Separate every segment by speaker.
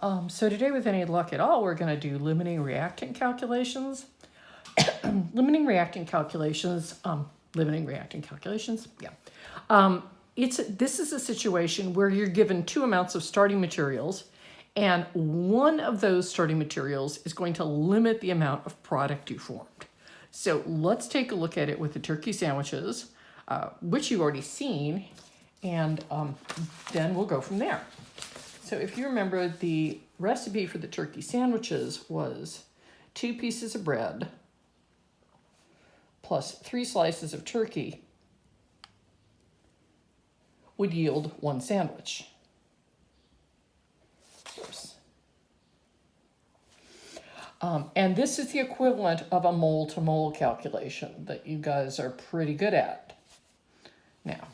Speaker 1: So today, with any luck at all, we're going to do limiting reactant calculations. limiting reactant calculations, yeah. This is a situation where you're given two amounts of starting materials, and one of those starting materials is going to limit the amount of product you formed. So let's take a look at it with the turkey sandwiches, which you've already seen, and then we'll go from there. So if you remember, the recipe for the turkey sandwiches was 2 pieces of bread plus 3 slices of turkey would yield 1 sandwich. And this is the equivalent of a mole-to-mole calculation that you guys are pretty good at. Now,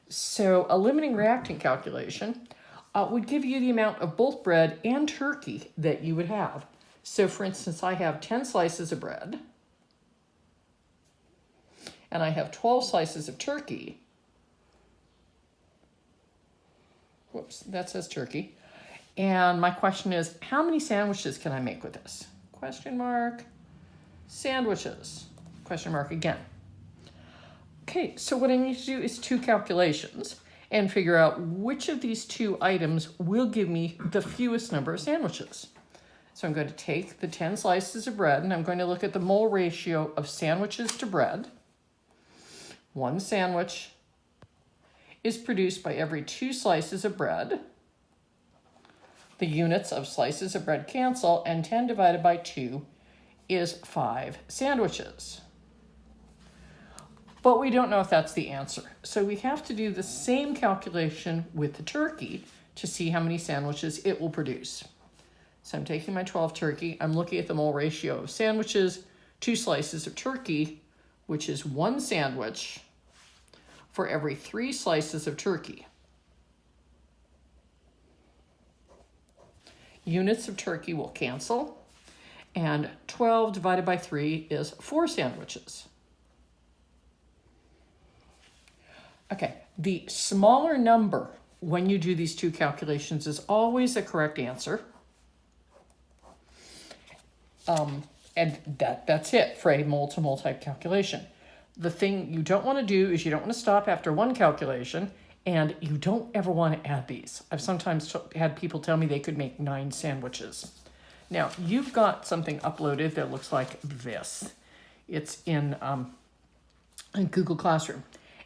Speaker 1: so a limiting reactant calculation would give you the amount of both bread and turkey that you would have. So for instance, I have 10 slices of bread, and I have 12 slices of turkey. Whoops, that says turkey. And my question is, how many sandwiches can I make with this? Question mark, sandwiches, question mark again. Okay, so what I need to do is 2 calculations and figure out which of these 2 items will give me the fewest number of sandwiches. So I'm going to take the 10 slices of bread, and I'm going to look at the mole ratio of sandwiches to bread. 1 sandwich is produced by every 2 slices of bread. The units of slices of bread cancel, and 10 divided by 2 is 5 sandwiches. But we don't know if that's the answer. So we have to do the same calculation with the turkey to see how many sandwiches it will produce. So I'm taking my 12 turkey, I'm looking at the mole ratio of sandwiches, 2 slices of turkey, which is 1 sandwich for every 3 slices of turkey. Units of turkey will cancel, and 12 divided by 3 is 4 sandwiches. Okay, the smaller number when you do these 2 calculations is always the correct answer. And that's it for a mole-to-mole type calculation. The thing you don't want to do is you don't want to stop after 1 calculation, and you don't ever want to add these. I've sometimes had people tell me they could make 9 sandwiches. Now, you've got something uploaded that looks like this. It's in Google Classroom.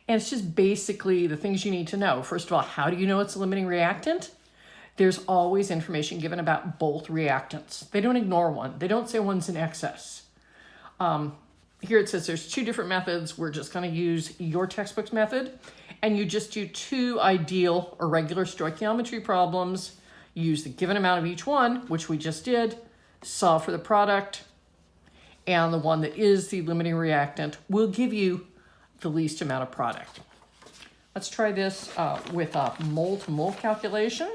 Speaker 1: And it's just basically the things you need to know. First of all, how do you know it's a limiting reactant? There's always information given about both reactants. They don't ignore one. They don't say one's in excess. Here it says there's 2 different methods. We're just going to use your textbook's method. And you just do 2 ideal or regular stoichiometry problems. Use the given amount of each one, which we just did. Solve for the product. And the one that is the limiting reactant will give you the least amount of product. Let's try this with a mole-to-mole calculation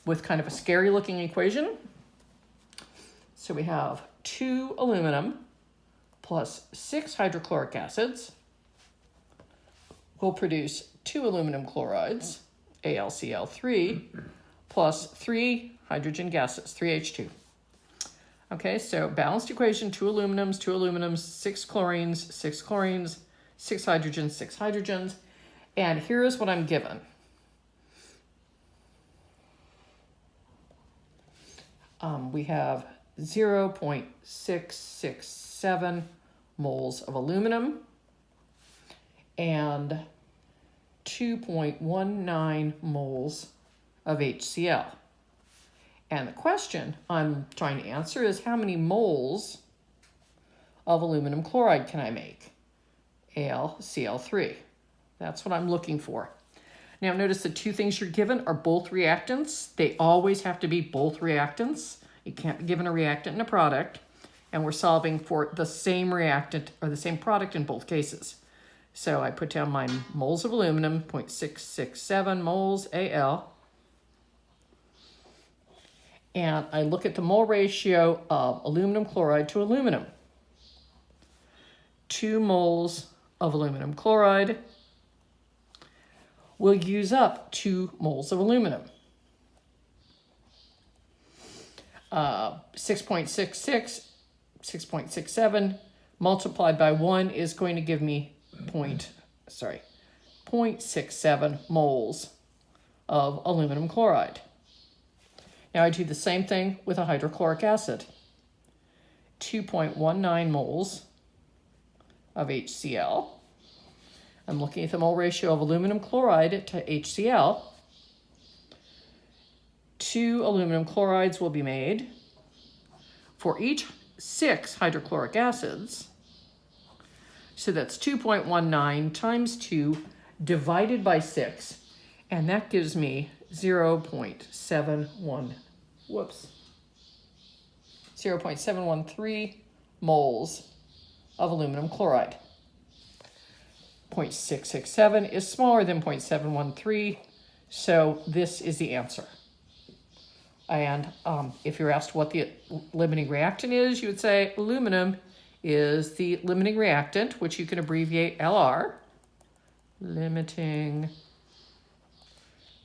Speaker 1: with kind of a scary looking equation. So we have 2 aluminum plus 6 hydrochloric acids will produce 2 aluminum chlorides, AlCl3, plus 3 hydrogen gases, 3H2. Okay, so balanced equation, 2 aluminums, 6 chlorines, 6 chlorines, 6 hydrogens, 6 hydrogens, and here's what I'm given. We have 0.667 moles of aluminum and 2.19 moles of HCl. And the question I'm trying to answer is, how many moles of aluminum chloride can I make? AlCl3. That's what I'm looking for. Now notice the 2 things you're given are both reactants. They always have to be both reactants. You can't be given a reactant and a product. And we're solving for the same reactant or the same product in both cases. So I put down my moles of aluminum, 0.667 moles Al. And I look at the mole ratio of aluminum chloride to aluminum. 2 moles of aluminum chloride will use up 2 moles of aluminum. 6.66, 6.67 multiplied by 1 is going to give me 0.67 moles of aluminum chloride. Now I do the same thing with a hydrochloric acid. 2.19 moles of HCl. I'm looking at the mole ratio of aluminum chloride to HCl. 2 aluminum chlorides will be made for each 6 hydrochloric acids. So that's 2.19 times 2 divided by 6, and that gives me 0.713 moles of aluminum chloride. 0.667 is smaller than 0.713, so this is the answer. And if you're asked what the limiting reactant is, you would say aluminum is the limiting reactant, which you can abbreviate LR, limiting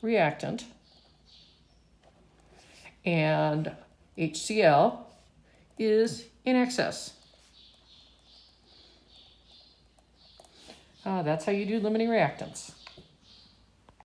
Speaker 1: reactant, and HCl is in excess. That's how you do limiting reactants.